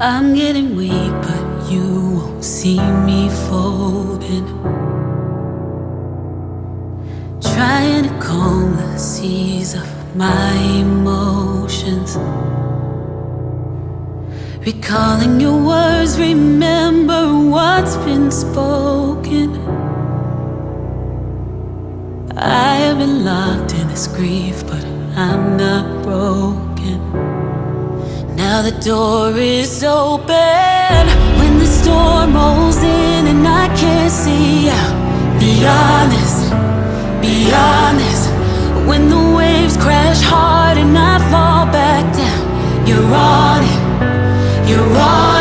I'm getting weak, but you won't see me folding. Trying to calm the seas of my emotions. Recalling your words, remember what's been spoken. I have been locked in this grief, but I'm not broken. Now the door is open when the storm rolls in and I can't see out. Be honest, be honest. When the waves crash hard and I fall back down, you're on it, you're on it.